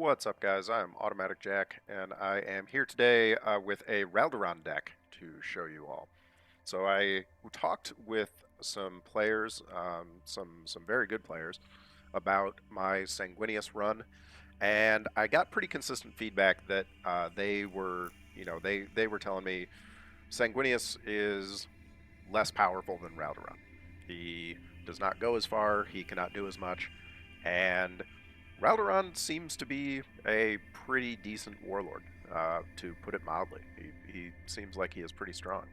What's up, guys? I'm Automatic Jack, and I am here today with a Raldoron deck to show you all. So I talked with some players, some very good players, about my Sanguinius run, and I got pretty consistent feedback that they were, they were telling me Sanguinius is less powerful than Raldoron. He does not go as far, he cannot do as much, and Raldoron seems to be a pretty decent warlord, to put it mildly. He seems like he is pretty strong.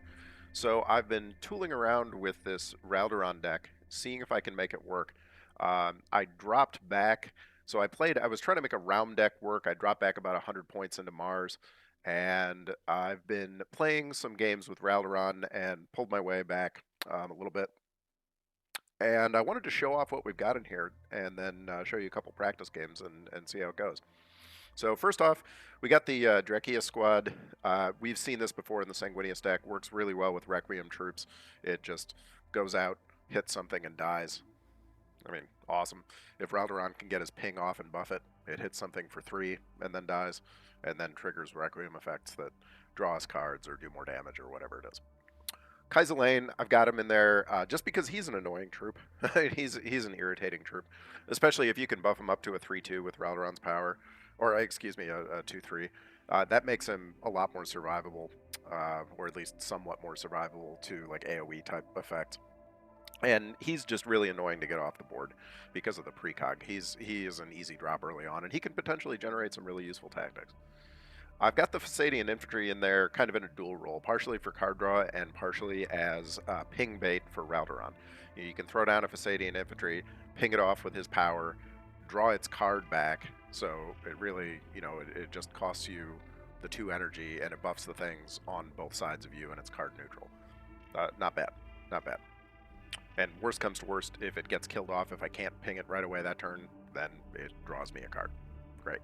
So I've been tooling around with this Raldoron deck, seeing if I can make it work. I dropped back, so I was trying to make a round deck work. I dropped back about 100 points into Mars, and I've been playing some games with Raldoron and pulled my way back a little bit. And I wanted to show off what we've got in here and then show you a couple practice games and see how it goes. So first off, we got the Drechia squad. We've seen this before in the Sanguinius deck. Works really well with Requiem troops. It just goes out, hits something, and dies. I mean, awesome. If Raldoron can get his ping off and buff it, it hits something for 3 and then dies, and then triggers Requiem effects that draw us cards or do more damage or whatever it is. Kaiser I've got him in there just because he's an annoying troop. he's an irritating troop, especially if you can buff him up to a 3/2 with Raldoron's power, or excuse me, a 2/3. That makes him a lot more survivable, or at least somewhat more survivable to like AoE type effects. And he's just really annoying to get off the board because of the precog. He is an easy drop early on, and he can potentially generate some really useful tactics. I've got the Fasadian infantry in there kind of in a dual role, partially for card draw and partially as ping bait for Raldoron. You can throw down a Fasadian infantry, ping it off with his power, draw its card back, so it really, it just costs you the 2 energy and it buffs the things on both sides of you and it's card neutral. Not bad, not bad. And worst comes to worst, if it gets killed off, if I can't ping it right away that turn, then it draws me a card. Great.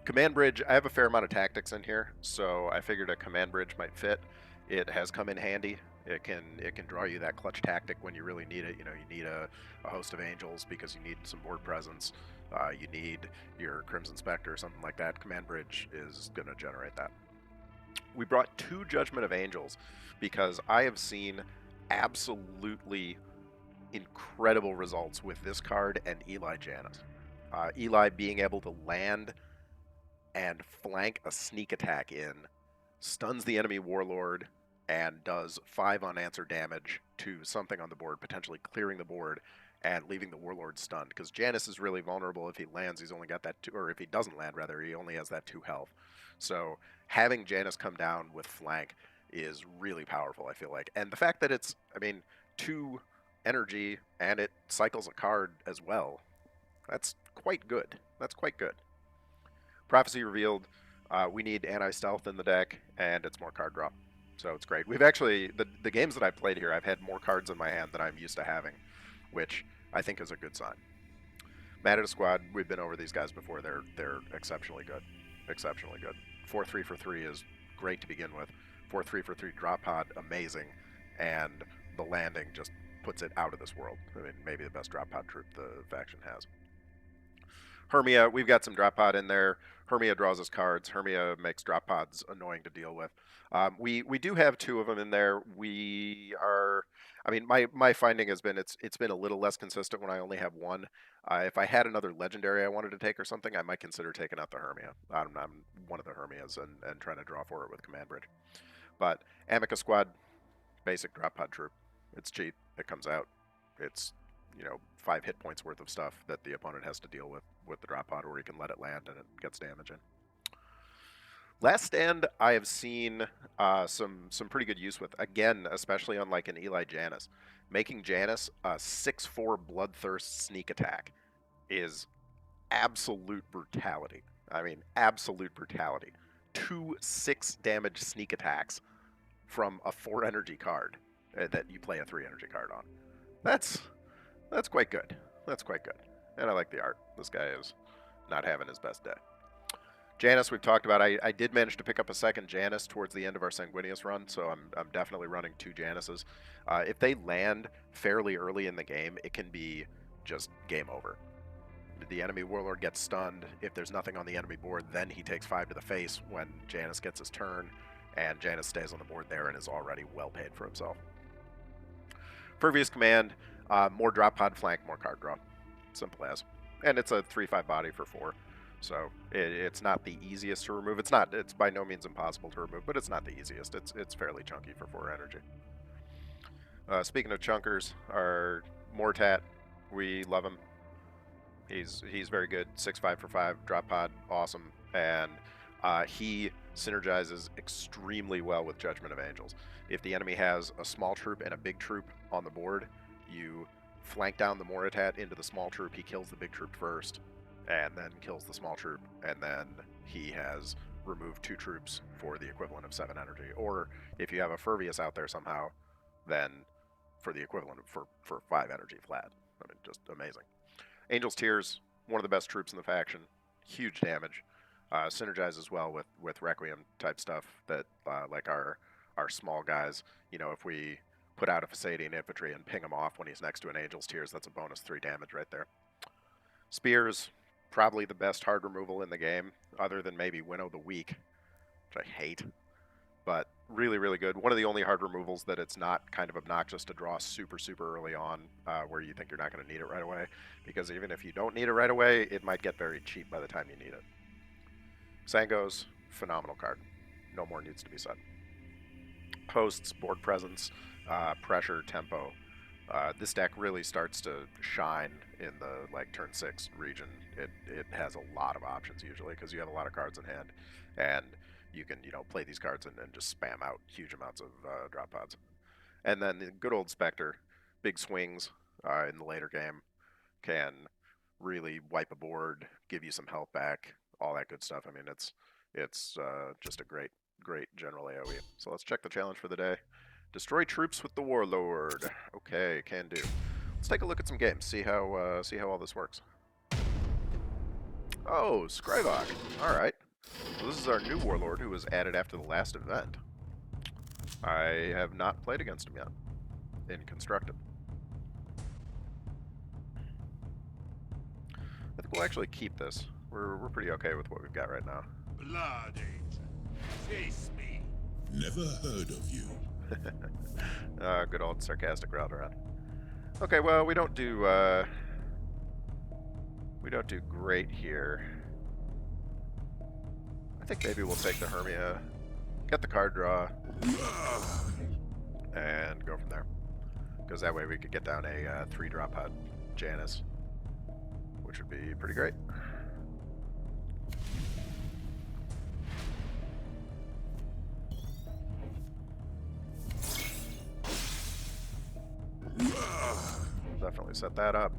Command Bridge, I have a fair amount of tactics in here, so I figured a Command Bridge might fit. It has come in handy. It can draw you that clutch tactic when you really need it. You need a host of angels because you need some board presence. You need your Crimson Spectre or something like that. Command Bridge is going to generate that. We brought 2 Judgment of Angels because I have seen absolutely incredible results with this card and Eli Janus. Eli being able to land and flank a sneak attack in, stuns the enemy warlord, and does 5 unanswered damage to something on the board, potentially clearing the board and leaving the warlord stunned. Because Janus is really vulnerable. If he lands, he's only got that 2, or if he doesn't land, rather, he only has that 2 health. So having Janus come down with flank is really powerful, I feel like. And the fact that it's, 2 energy and it cycles a card as well, that's quite good. That's quite good. Prophecy revealed, we need anti-stealth in the deck, and it's more card draw. So it's great. We've actually, the games that I've played here, I've had more cards in my hand than I'm used to having, which I think is a good sign. Mad at a Squad, we've been over these guys before. They're exceptionally good. Exceptionally good. 4/3 for 3 is great to begin with. 4/3 for 3 drop pod, amazing. And the landing just puts it out of this world. Maybe the best drop pod troop the faction has. Hermia, we've got some drop pod in there. Hermia draws us cards. Hermia makes drop pods annoying to deal with. We do have 2 of them in there. We are, my finding has been it's been a little less consistent when I only have 1. If I had another legendary I wanted to take or something, I might consider taking out the Hermia. I'm one of the Hermias and trying to draw for it with Command Bridge. But Amica Squad, basic drop pod troop. It's cheap. It comes out. It's 5 hit points worth of stuff that the opponent has to deal with the drop pod, or he can let it land and it gets damage in. Last Stand, I have seen some pretty good use with, again, especially on like an Eli Janus. Making Janus a 6/4 Bloodthirst sneak attack is absolute brutality. Absolute brutality. 2 6 damage sneak attacks from a 4 energy card that you play a 3 energy card on. That's quite good. That's quite good. And I like the art. This guy is not having his best day. Janus, we've talked about. I did manage to pick up a second Janus towards the end of our Sanguinius run, so I'm definitely running 2 Januses. If they land fairly early in the game, it can be just game over. the enemy warlord gets stunned. If there's nothing on the enemy board, then he takes 5 to the face when Janus gets his turn, and Janus stays on the board there and is already well paid for himself. Pervious Command, more drop pod flank, more card draw. Simple as. And it's a 3/5 body for 4. So it's not the easiest to remove. It's by no means impossible to remove, but it's not the easiest. It's fairly chunky for 4 energy. Speaking of chunkers, our Mortat, we love him. He's very good. 6/5 for 5, drop pod, awesome. And he synergizes extremely well with Judgment of Angels. If the enemy has a small troop and a big troop on the board, you flank down the Moritat into the small troop. He kills the big troop first, and then kills the small troop, and then he has removed 2 troops for the equivalent of 7 energy. Or if you have a Furvius out there somehow, then for the equivalent of for 5 energy flat. I mean, just amazing. Angel's Tears, one of the best troops in the faction. Huge damage. Synergizes well with Requiem type stuff that like our small guys. You know, if we put out a Fasadian infantry and ping him off when he's next to an Angel's Tears, that's a bonus 3 damage right there. Spears, probably the best hard removal in the game, other than maybe Winnow the Weak, which I hate, but really, really good. One of the only hard removals that it's not kind of obnoxious to draw super, super early on, where you think you're not going to need it right away, because even if you don't need it right away, it might get very cheap by the time you need it. Sango's, phenomenal card. No more needs to be said. Hosts, board presence, pressure, tempo. This deck really starts to shine in the turn 6 region. It has a lot of options usually because you have a lot of cards in hand, and you can play these cards and just spam out huge amounts of drop pods. And then the good old Spectre, big swings in the later game, can really wipe a board, give you some health back, all that good stuff. I mean, it's just a great general AoE. So let's check the challenge for the day. Destroy troops with the Warlord. Okay, can do. Let's take a look at some games. See how all this works. Oh, Scrivok. All right. So this is our new Warlord who was added after the last event. I have not played against him yet in Constructed. I think we'll actually keep this. We're pretty okay with what we've got right now. Blood Angel, face me. Never heard of you. Good old sarcastic Raldoron. Okay, well we don't do great here. I think maybe we'll take the Hermia, get the card draw, and go from there. Because that way we could get down a 3-drop pod Janus, which would be pretty great. Definitely set that up.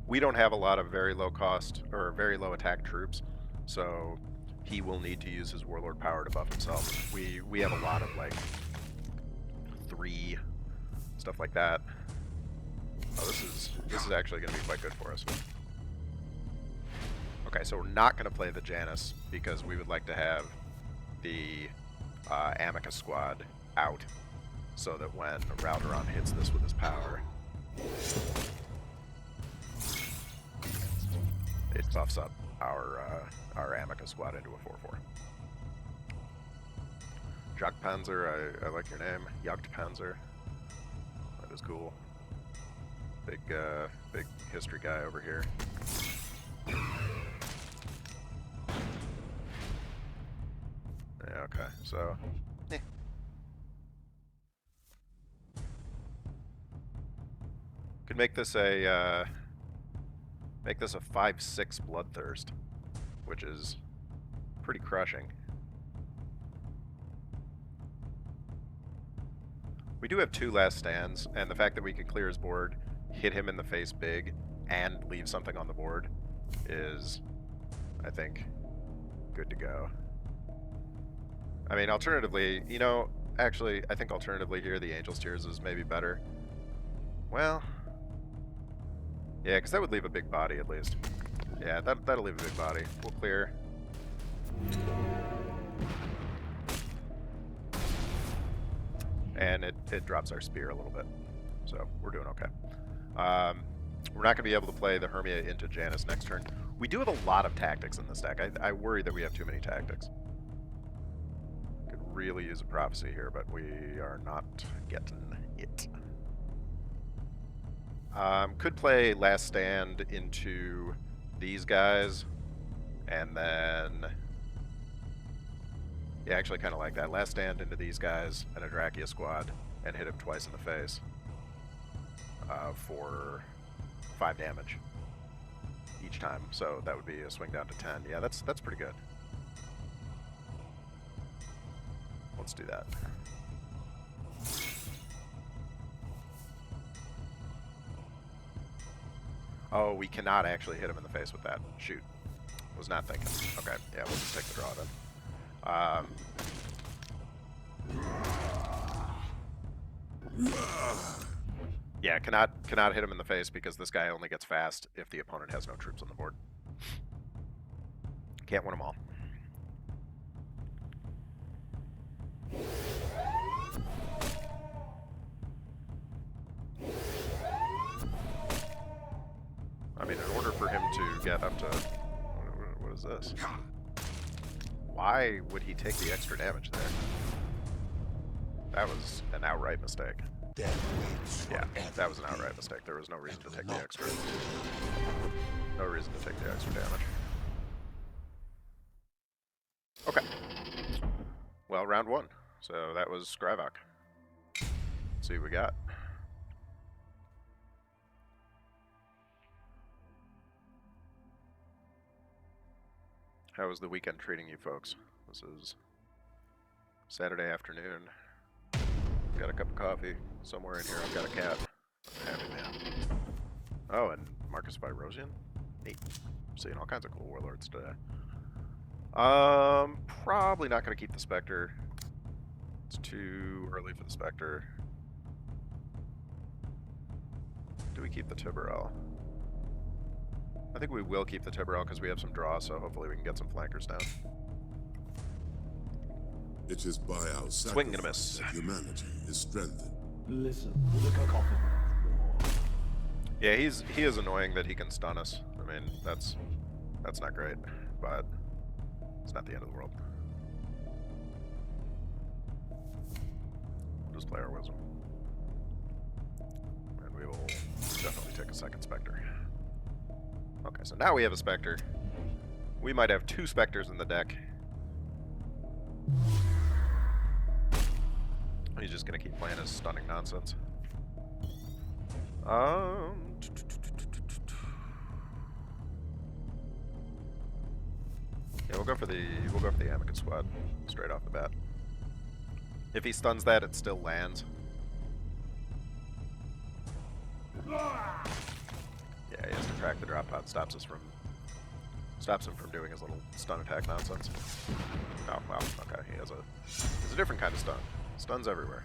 We don't have a lot of very low cost or very low attack troops, so he will need to use his Warlord power to buff himself. We have a lot of 3 stuff like that. Oh, this is actually going to be quite good for us. Okay, so we're not going to play the Janus because we would like to have the Amicus squad out so that when Raldoron hits this with his power, it buffs up our Amicus squad into a 4/4. Jagdpanzer, I like your name. Jagdpanzer. That is cool. Big history guy over here. Yeah, okay, so could make this a 5/6 Bloodthirst, which is pretty crushing. We do have 2 last stands, and the fact that we could clear his board, hit him in the face big, and leave something on the board is, I think, good to go. I mean, alternatively, actually, I think alternatively here, the Angel's Tears is maybe better. Well, yeah, because that would leave a big body at least. Yeah, that'll leave a big body. We'll clear. And it drops our spear a little bit. So we're doing okay. We're not going to be able to play the Hermia into Janus next turn. We do have a lot of tactics in this deck. I worry that we have too many tactics. Could really use a prophecy here, but we are not getting it. Could play Last Stand into these guys, and then... Yeah, actually kind of like that. Last Stand into these guys and a Drachia squad, and hit him twice in the face for 5 damage each time. So that would be a swing down to 10. Yeah, that's pretty good. Let's do that. Oh, we cannot actually hit him in the face with that. Shoot. Was not thinking. Okay, yeah, we'll just take the draw then. Yeah, cannot hit him in the face because this guy only gets fast if the opponent has no troops on the board. Can't win them all. I mean, in order for him to get up to... What is this? Why would he take the extra damage there? That was an outright mistake. Yeah, that was an outright mistake. There was no reason to take the extra. No reason to take the extra damage. Okay. Well, round 1. So that was Scrivok. Let's see what we got. How was the weekend treating you folks? This is Saturday afternoon. Got a cup of coffee. Somewhere in here I've got a cat. I'm happy, man. Oh, and Marcus Virosian? Neat. Seeing all kinds of cool warlords today. Probably not going to keep the Spectre. It's too early for the Spectre. Do we keep the Tiberel? I think we will keep the Tiberel because we have some draw, so hopefully we can get some flankers down. It is by our Swing and a miss. sacrifice that humanity is strengthened. Listen to the cacophony. Yeah, he is annoying that he can stun us. I mean, that's not great, but it's not the end of the world. We'll just play our wisdom. And we will definitely take a second Spectre. Okay, so now we have a Spectre. We might have 2 Spectres in the deck. He's just gonna keep playing his stunning nonsense. Yeah, we'll go for the Amicus squad straight off the bat. If he stuns that, it still lands. Yeah, he has to track the drop pod. Stops him from doing his little stun attack nonsense. Oh well, okay. He has a different kind of stun. Stuns everywhere.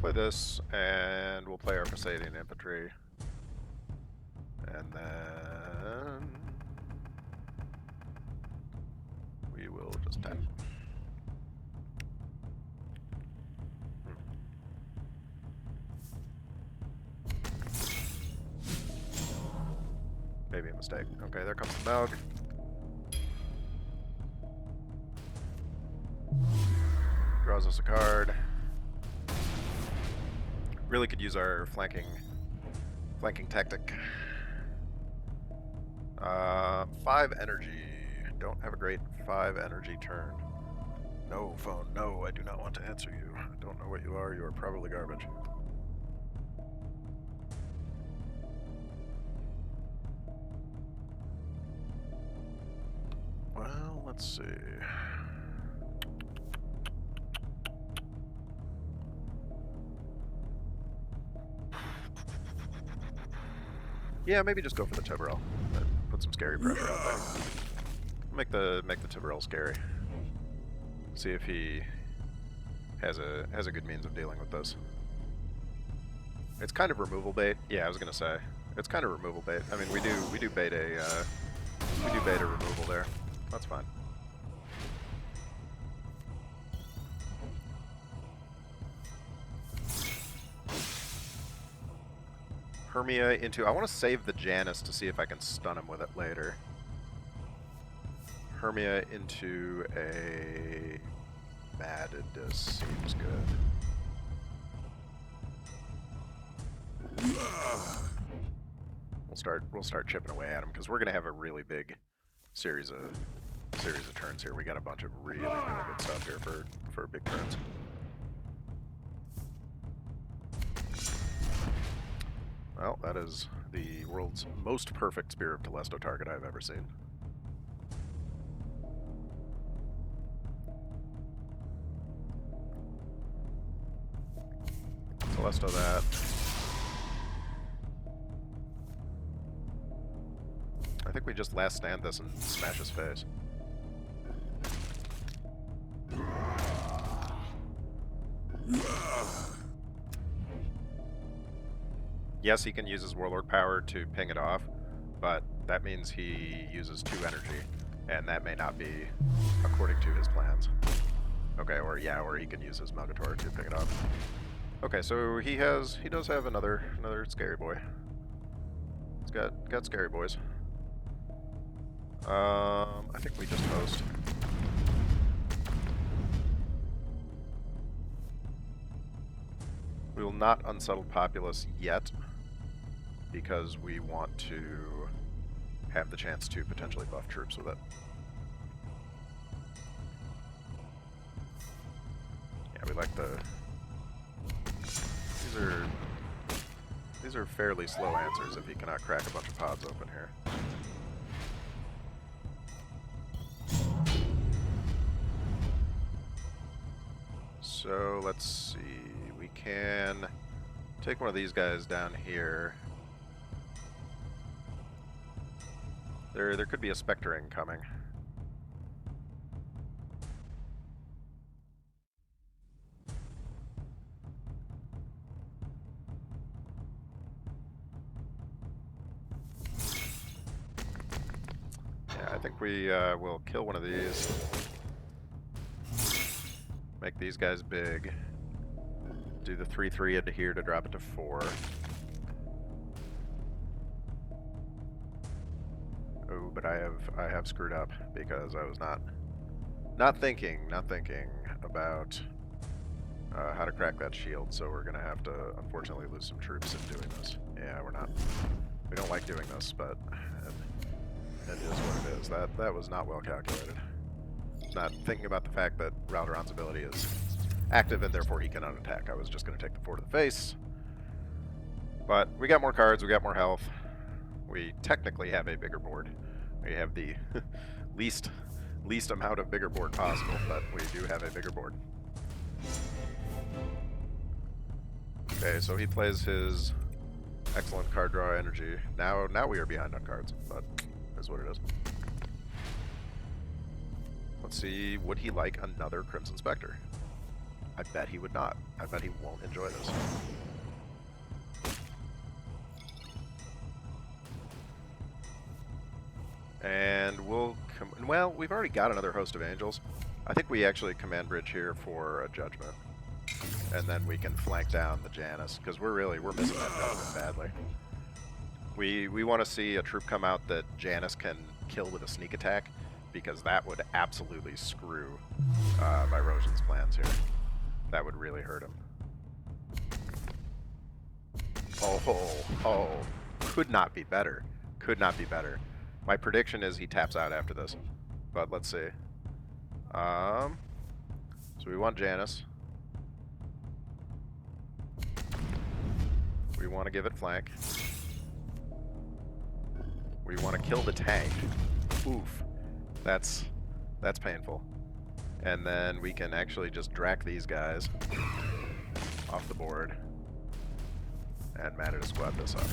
Play this, and we'll play our Poseidon infantry. And then we will just tap. Maybe a mistake. Okay, there comes the Belg. Draws us a card. Really could use our flanking tactic. 5 energy. Don't have a great 5 energy turn. No, phone. No, I do not want to answer you. I don't know what you are. You are probably garbage. Well, let's see. Yeah, maybe just go for the Tiberel. Put some scary pressure out there. Make the Tiberel scary. See if he has a good means of dealing with this. It's kind of removal bait. Yeah, I was gonna say it's kind of removal bait. I mean, we do bait a removal there. That's fine. Hermia into... I want to save the Janus to see if I can stun him with it later. Hermia into a... Matidus seems good. We'll start chipping away at him because we're gonna have a really big series of turns here. We got a bunch of really good stuff here for big turns. Well, that is the world's most perfect Spear of Telesto target I've ever seen. Telesto that. I think we just last stand this and smash his face. Yes, he can use his Warlord power to ping it off, but that means he uses 2 energy, and that may not be according to his plans. Okay, or yeah, or he can use his Mugator to ping it off. Okay, so he does have another scary boy. He's got scary boys. I think we just host. We will not unsettle populace yet, because we want to have the chance to potentially buff troops with it. Yeah, we like the... These are fairly slow answers if he cannot crack a bunch of pods open here. So let's see, we can take one of these guys down here. There could be a Spectre incoming. Yeah, I think we will kill one of these. Make these guys big. Do the 3/3 into here to drop it to 4. Oh, but I have screwed up because I was not thinking about how to crack that shield. So we're gonna have to unfortunately lose some troops in doing this. Yeah, we don't like doing this, but it is what it is. That was not well calculated. Not thinking about the fact that Raldoron's ability is active and therefore he can unattack. I was just going to take the 4 to the face. But we got more cards, we got more health. We technically have a bigger board. We have the least amount of bigger board possible, but we do have a bigger board. Okay, so he plays his excellent card draw energy. Now we are behind on cards, but is what it is. Let's see, would he like another Crimson Spectre? I bet he would not. I bet he won't enjoy this. And we'll well, we've already got another host of angels. I think we actually command bridge here for a judgment. And then we can flank down the Janus, because we're missing that judgment badly. We want to see a troop come out that Janus can kill with a sneak attack, because that would absolutely screw Virosian's plans here. That would really hurt him. Oh, could not be better. Could not be better. My prediction is he taps out after this, but let's see. So we want Janus. We want to give it flank. We want to kill the tank. Oof. That's painful. And then we can actually just drac these guys off the board and Matidus squad this up.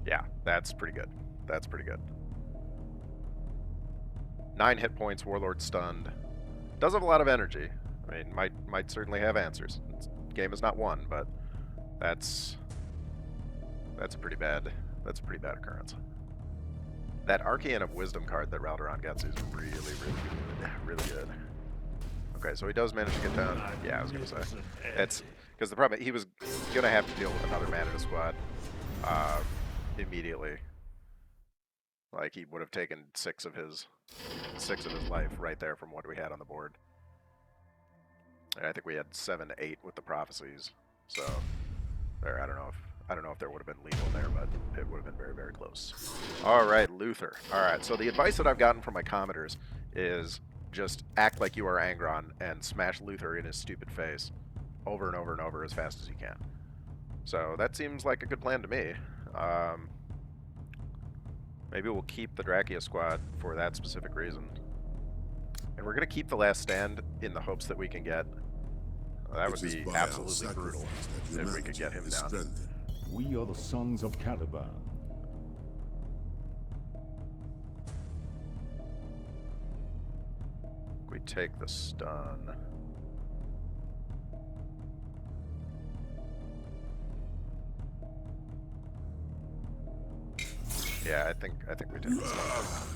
Yeah, that's pretty good. That's pretty good. 9 hit points, Warlord stunned. Does have a lot of energy. I mean, might certainly have answers. Game is not won, but that's a pretty bad occurrence. That Arcane of Wisdom card that Raldoron gets is really good. Really good. Okay, so he does manage to get down. Yeah, I was gonna say. It's because the problem, he was gonna have to deal with another man in his squad immediately. Like, he would have taken six of his life right there from what we had on the board. And I think we had 7, 8 with the prophecies. So there, I don't know if there would have been lethal there, but it would have been very close. All right, Luther. All right, so the advice that I've gotten from my commenters is just act like you are Angron and smash Luther in his stupid face over and over and over as fast as you can. So that seems like a good plan to me. Maybe we'll keep the Drachia squad for that specific reason. And we're going to keep the last stand in the hopes that we can get. That would be absolutely brutal if we could get him down. We are the sons of Caliban. We take the stun. Yeah, I think we take the stun.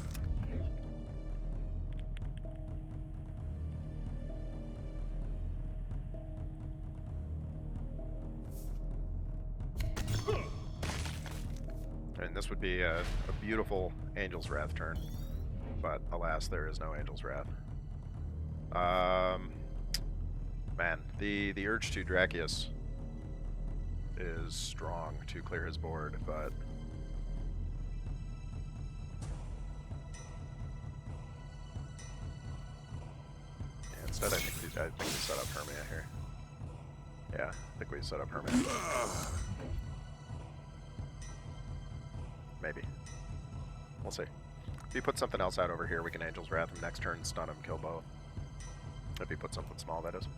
And this would be a beautiful Angel's Wrath turn, but alas, there is no Angel's Wrath. Man, the urge to Dracius is strong to clear his board, but yeah, instead I think we set up Hermia here. Yeah, I think we set up Hermia. Maybe. We'll see. If he puts something else out over here, we can Angel's Wrath him next turn, stun him, kill both. If he puts something small, that is.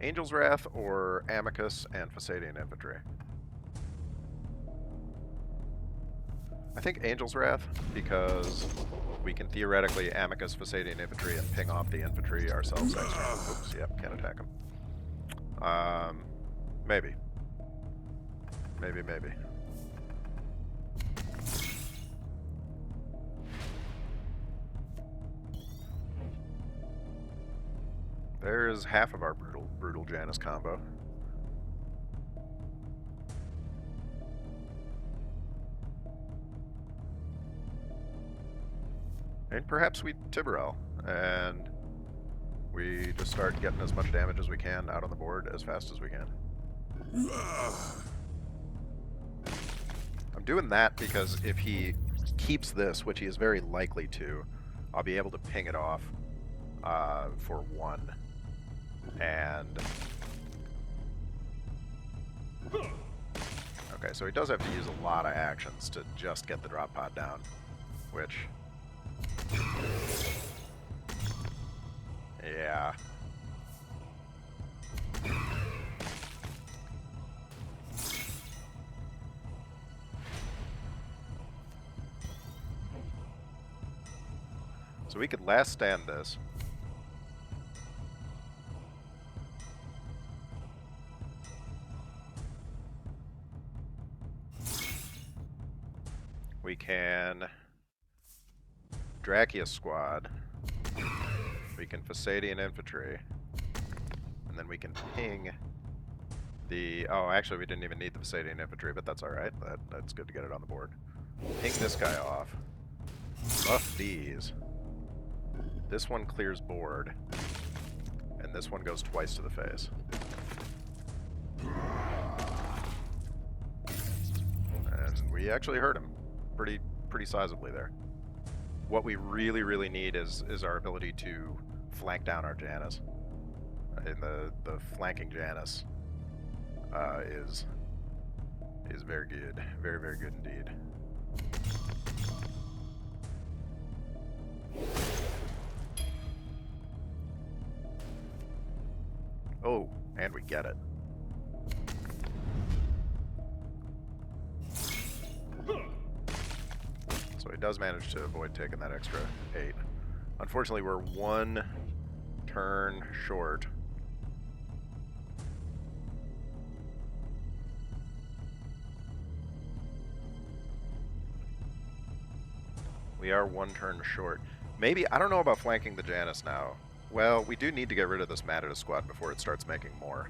Angel's Wrath or Amicus and Fasadian Infantry? I think Angel's Wrath, because we can theoretically Amicus Fasadian Infantry and ping off the infantry ourselves next turn. Oops, yep, can't attack them. Maybe. Maybe. There's half of our brutal Janus combo. And perhaps we Tiberel, and we just start getting as much damage as we can out on the board as fast as we can. I'm doing that because if he keeps this, which he is very likely to, I'll be able to ping it off for 1. And okay, so he does have to use a lot of actions to just get the drop pod down, which, yeah. So we could last stand this. We can Drachia squad. We can Fasadian infantry. And then we can ping the... Oh, actually, we didn't even need the Fasadian infantry, but that's alright. That's good to get it on the board. Ping this guy off. Buff these. This one clears board. And this one goes twice to the face. And we actually hurt him pretty sizably there. What we really need is our ability to flank down our Janus. And the flanking Janus is He's very good. Very, very good indeed. Oh, and we get it. So he does manage to avoid taking that extra 8. Unfortunately, we're 1 turn short. We are 1 turn short. Maybe, I don't know about flanking the Janus now. Well, we do need to get rid of this Matador squad before it starts making more.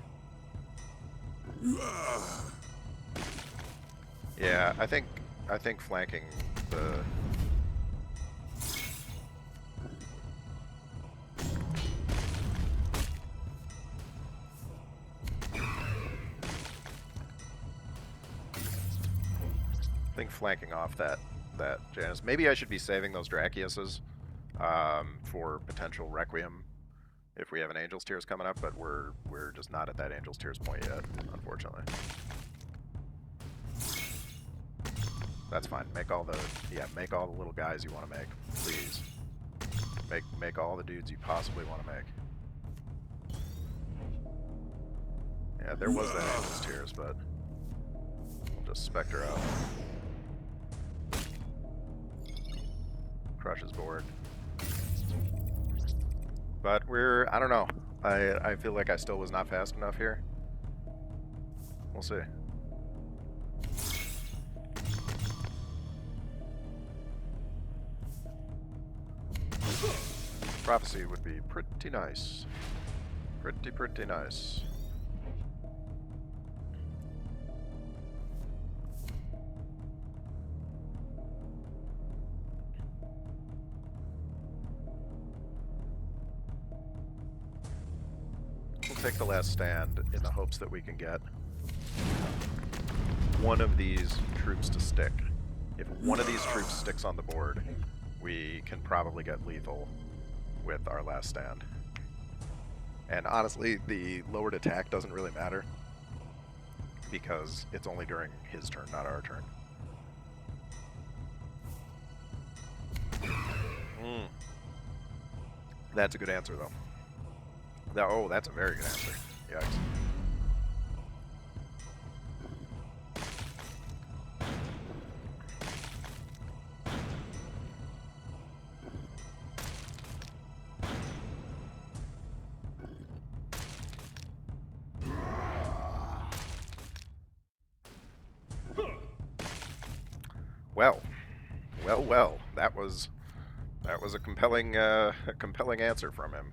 Yeah, I think flanking the... I think flanking off that Janus. Maybe I should be saving those Draciuses for potential Requiem if we have an Angel's Tears coming up, but we're just not at that Angel's Tears point yet, unfortunately. That's fine. Make all the little guys you want to make, please. Make all the dudes you possibly want to make. Yeah, there was that Angel's Tears, but we'll just Spectre out. Crush his board. But I don't know. I feel like I still was not fast enough here. We'll see. Prophecy would be pretty nice. Pretty nice. We'll take the last stand in the hopes that we can get one of these troops to stick. If one of these troops sticks on the board, we can probably get lethal with our last stand. And honestly, the lowered attack doesn't really matter because it's only during his turn, not our turn. That's a good answer, though. Oh, that's a very good answer. Yikes. Well. That was a compelling answer from him.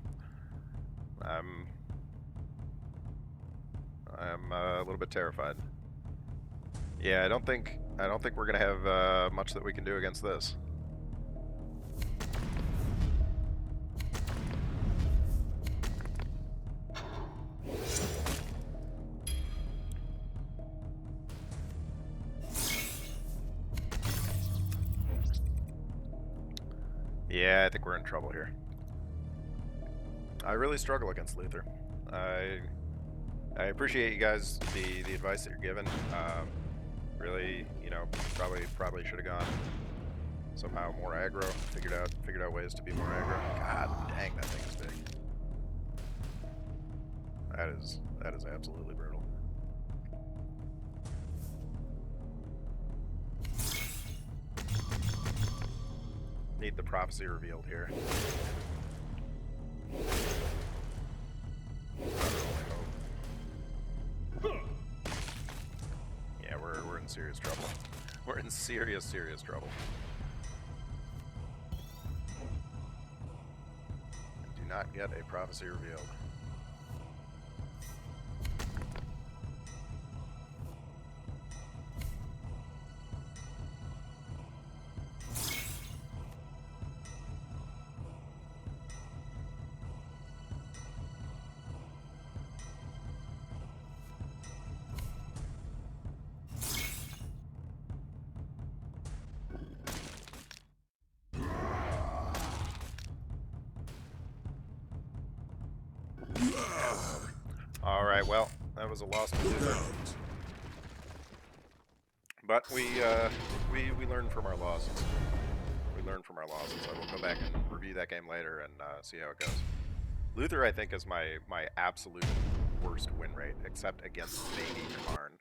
I'm a little bit terrified. Yeah, I don't think we're gonna have much that we can do against this. Yeah, I think we're in trouble here. I really struggle against Luther. I appreciate you guys, the advice that you're giving. Really, you know, probably should have gone somehow more aggro. Figured out ways to be more aggro. God dang, that thing is big. That is absolutely brutal. Need the prophecy revealed here. Yeah, we're in serious trouble. We're in serious trouble. Do not get a prophecy revealed. Alright, well, that was a loss to Luther. But we learn from our losses. We learn from our losses. I will go back and review that game later and see how it goes. Luther, I think, is my absolute worst win rate, except against maybe Karn.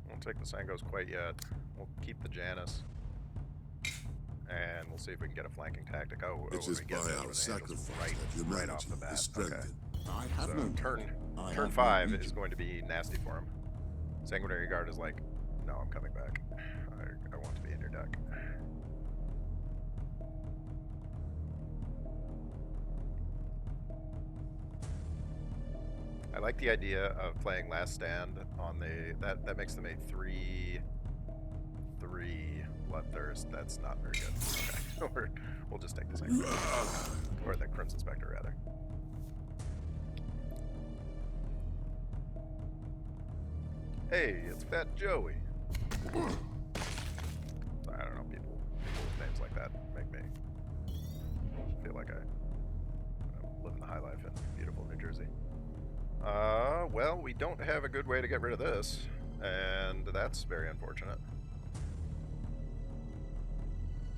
Won't take the Sangos quite yet. We'll keep the Janus. And we'll see if we can get a flanking tactic. Oh, It is we by get this our with the Angels sacrifice that right off the humanity bat. is Okay. strengthened. I have So no turn 5 is going to be nasty for him. Sanguinary Guard is like, no, I'm coming back. I want to be in your deck. I like the idea of playing Last Stand on the that makes them a 3/3 Bloodthirst. That's not very good. Okay, we'll just take the same, or the Crimson Spectre rather. Hey, it's Fat Joey. I don't know, people with names like that make me feel like I live in the high life in beautiful New Jersey. Well, we don't have a good way to get rid of this, and that's very unfortunate.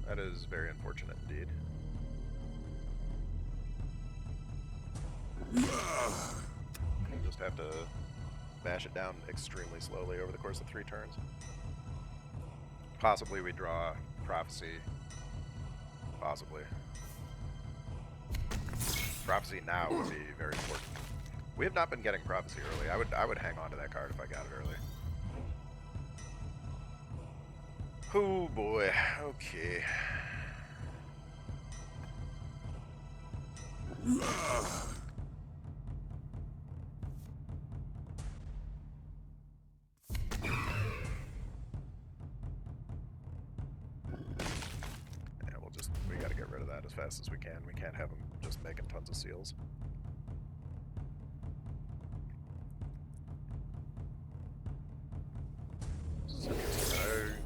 That is very unfortunate indeed. We'll just have to bash it down extremely slowly over the course of 3 turns. Possibly we draw Prophecy. Possibly. Prophecy now would be very important. We have not been getting Prophecy early. I would hang on to that card if I got it early. Oh boy. Okay. We gotta get rid of that as fast as we can. We can't have them just making tons of seals. This is interesting.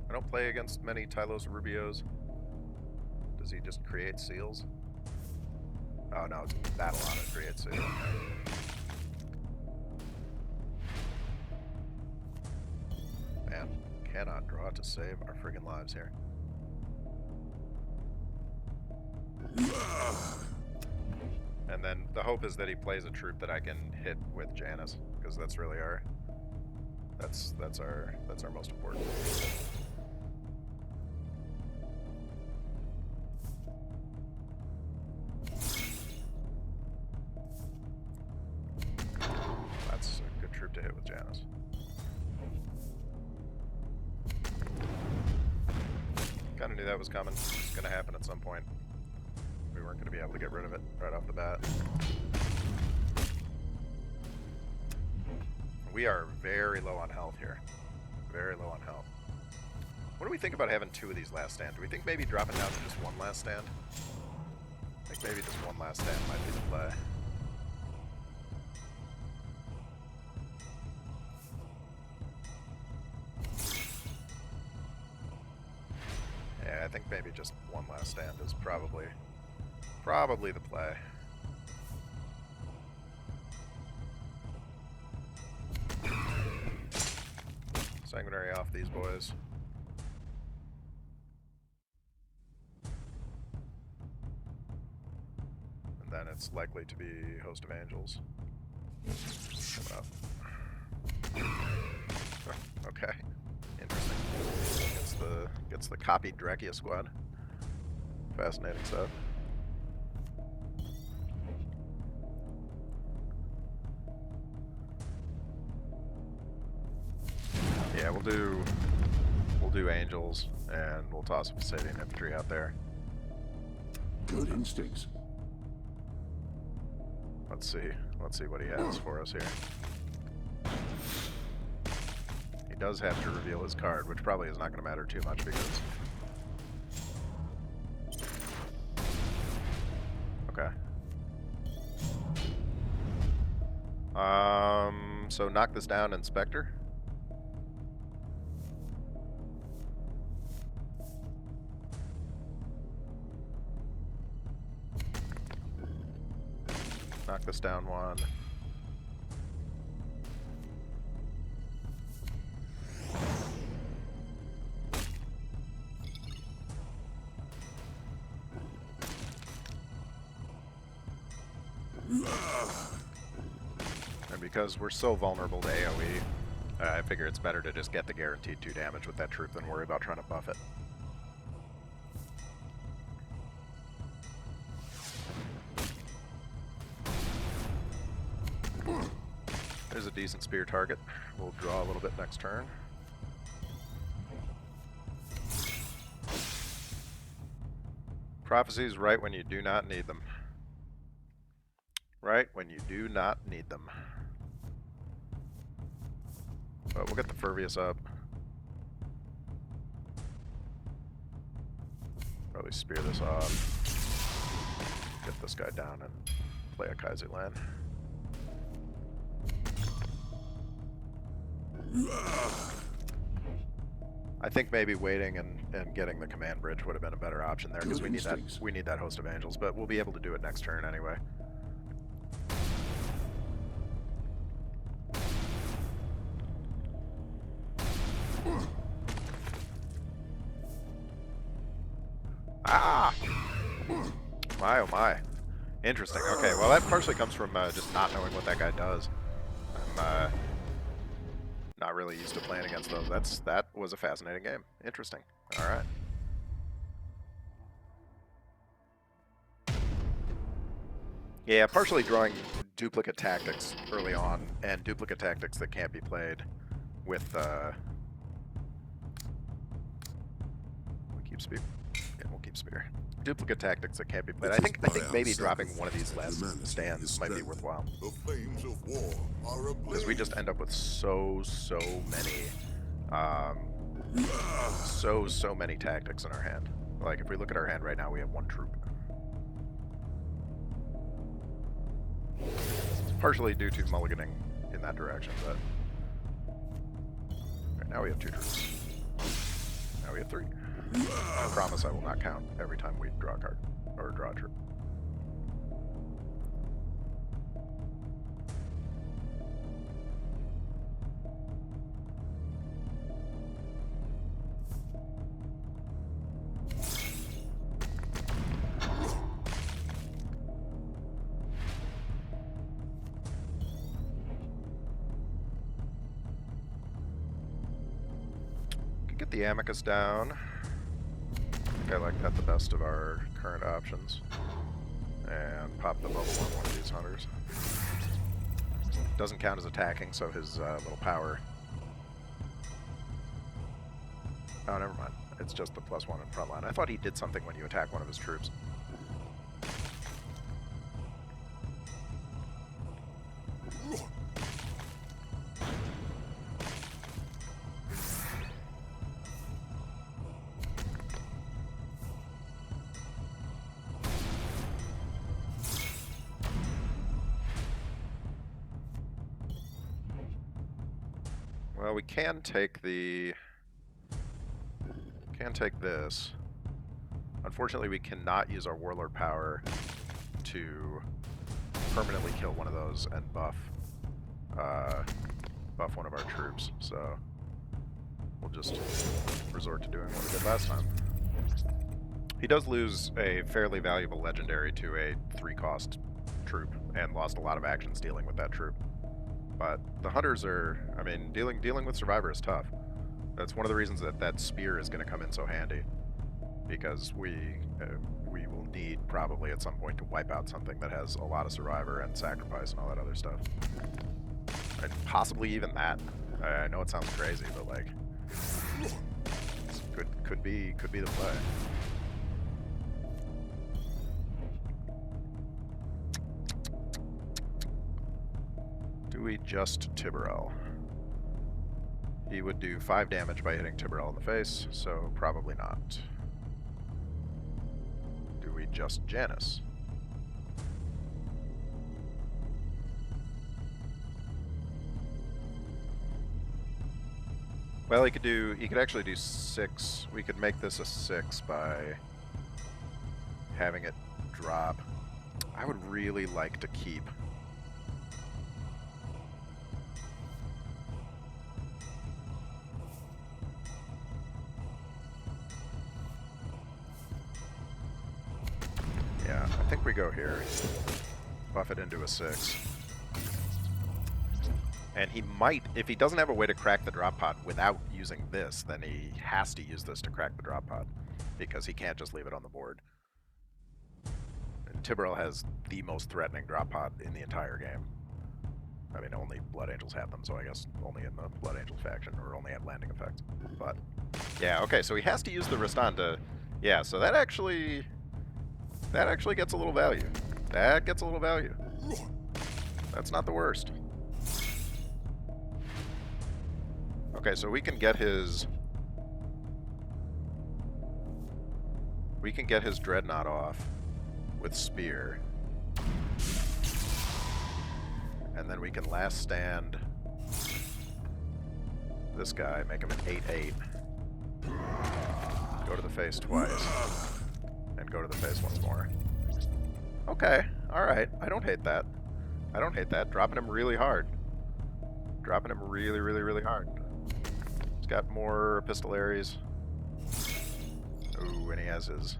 I don't play against many Tylos Rubios. Does he just create seals? Oh no, it's battle on it, create seal. Man, cannot draw to save our friggin' lives here. And then the hope is that he plays a troop that I can hit with Janus, because that's really our that's our most important. That's a good troop to hit with Janus. Kind of knew that was coming. It's going to happen at some point. We weren't going to be able to get rid of it right off the bat. We are very low on health here. Very low on health. What do we think about having 2 of these last stand? Do we think maybe dropping down to just 1 last stand? I think maybe just 1 last stand might be the play. Yeah, I think maybe just 1 last stand is probably the play. Sanguinary off these boys. And then it's likely to be Host of Angels. Coming up. Okay. Interesting. Gets the copied Drachia squad. Fascinating stuff. Yeah, we'll do Angels, and we'll toss a Palladian infantry out there. Good instincts. Let's see what he has for us here. He does have to reveal his card, which probably is not going to matter too much because... Okay. So knock this down, Inspector. Knock this down 1. because we're so vulnerable to AoE. I figure it's better to just get the guaranteed 2 damage with that troop than worry about trying to buff it. There's a decent spear target. We'll draw a little bit next turn. Prophecies right when you do not need them. Right when you do not need them. But we'll get the Furvius up. Probably spear this off. Get this guy down and play a Kaiser Land. I think maybe waiting and getting the command bridge would have been a better option there because we need that host of angels, but we'll be able to do it next turn anyway. Ah! My oh my. Interesting. Okay, well that partially comes from just not knowing what that guy does. I'm not really used to playing against those. That was a fascinating game. Interesting. All right. Yeah, partially drawing duplicate tactics early on, and duplicate tactics that can't be played with. We'll keep spear. Yeah, we'll keep spear. Duplicate tactics that can't be played. I think maybe dropping one of these last stands might be worthwhile. The flames of war are Because we just end up with so many, so many tactics in our hand. Like if we look at our hand right now, we have 1 troop. It's partially due to mulliganing in that direction, but right now we have 2 troops. Now we have 3. I promise I will not count every time we draw a card or draw a troop. Could get the Amicus down. I like that the best of our current options. And pop the bubble on one of these hunters. Doesn't count as attacking, so his little power... Oh, never mind. It's just the +1 in front line. I thought he did something when you attack one of his troops. Well, we can take the... Can take this. Unfortunately, we cannot use our Warlord power to permanently kill one of those and buff one of our troops. So we'll just resort to doing what we did last time. He does lose a fairly valuable legendary to a 3-cost troop and lost a lot of action stealing with that troop. But the hunters are, I mean, dealing with Survivor is tough. That's one of the reasons that that spear is going to come in so handy, because we will need probably at some point to wipe out something that has a lot of Survivor and sacrifice and all that other stuff, and possibly even that. I know it sounds crazy, but like, could be the play. Do we just Tiberel? He would do 5 damage by hitting Tiberel in the face, so probably not. Do we just Janus? Well, he could actually do 6. We could make this a 6 by having it drop. I would really like to keep I think we go here. Buff it into a 6. And he might, if he doesn't have a way to crack the drop pod without using this, then he has to use this to crack the drop pod, because he can't just leave it on the board. And Tiberl has the most threatening drop pod in the entire game. I mean, only Blood Angels have them, so I guess only in the Blood Angel faction, or only at landing effects. But, yeah, okay, so he has to use the Reston to... Yeah, so that actually gets a little value. That gets a little value. That's not the worst. Okay, so we can get his... We can get his Dreadnought off with Spear. And then we can last stand this guy, make him an 8/8. Go to the face twice. And go to the face once more. Okay, alright. I don't hate that. I don't hate that. Dropping him really hard. Dropping him really, really, really hard. He's got more Epistollaries. Ooh, and he has his...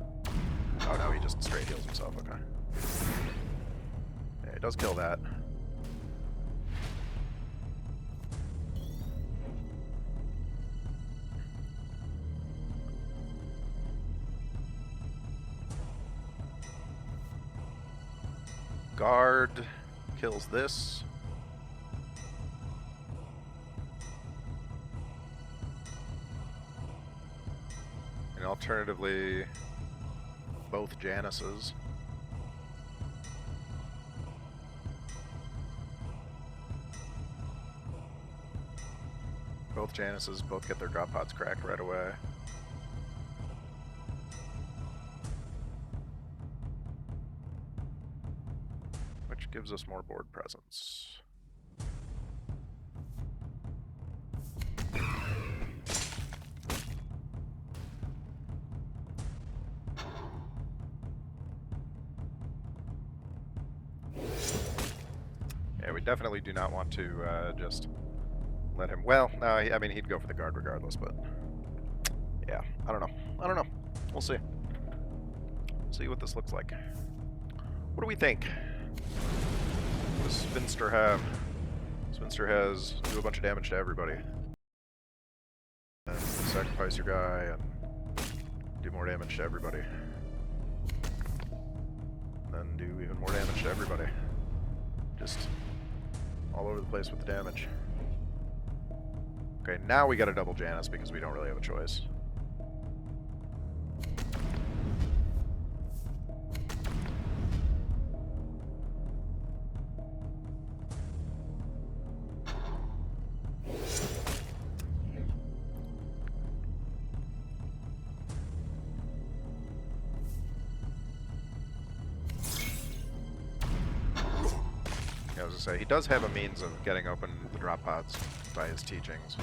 Oh no, he just straight heals himself, okay. Yeah, he does kill that. Guard kills this. And alternatively, both Janices. Both Janices both get their drop pods cracked right away. Which gives us more board presence. Yeah, we definitely do not want to just let him... Well, no, I mean, he'd go for the guard regardless, but... Yeah, I don't know. I don't know. We'll see. See what this looks like. What do we think? What does Spinster have? Spinster has do a bunch of damage to everybody. And sacrifice your guy and do more damage to everybody. Then do even more damage to everybody. Just all over the place with the damage. Okay, now we got a double Janus because we don't really have a choice. I was gonna say, he does have a means of getting open the drop pods by his teachings.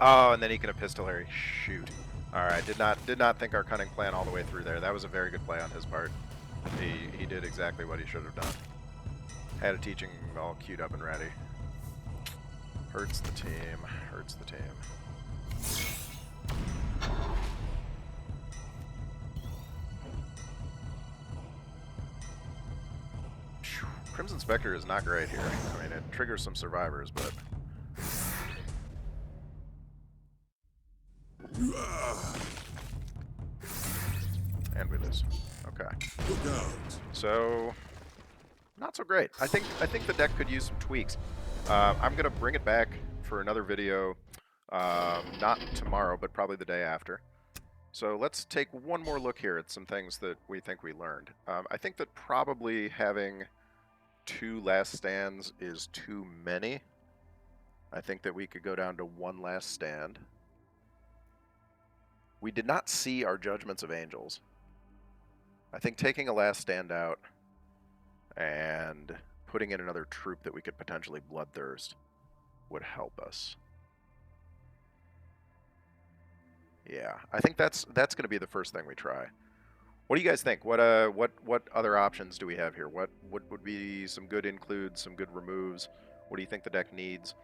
Oh, and then he can epistolary. Shoot. Alright, did not think our cunning plan all the way through there. That was a very good play on his part. He did exactly what he should have done. Had a teaching all queued up and ready. Hurts the team. Hurts the team. Crimson Spectre is not great here. I mean, it triggers some survivors, but... And we lose. Okay. So, not so great. I think the deck could use some tweaks. I'm gonna bring it back for another video, not tomorrow, but probably the day after. So let's take one more look here at some things that we think we learned. I think that probably having 2 last stands is too many. I think that we could go down to 1 last stand. We did not see our Judgments of Angels. I think taking a last stand out and putting in another troop that we could potentially bloodthirst would help us. Yeah, I think that's going to be the first thing we try. What do you guys think? What other options do we have here? What would be some good includes, some good removes? What do you think the deck needs?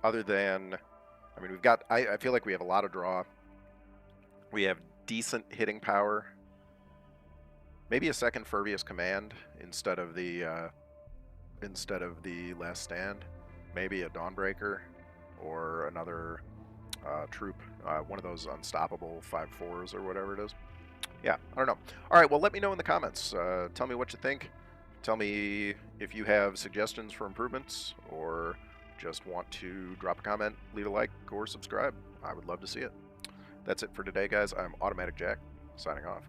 Other than, I mean, we've got. I feel like we have a lot of draw. We have decent hitting power. Maybe a second Furbious Command instead of the last stand. maybe a Dawnbreaker or another troop, one of those unstoppable 5/4s or whatever it is. Yeah, I don't know. All right, well, let me know in the comments. Tell me what you think. Tell me if you have suggestions for improvements or just want to drop a comment, leave a like, or subscribe. I would love to see it. That's it for today, guys. I'm Automatic Jack, signing off.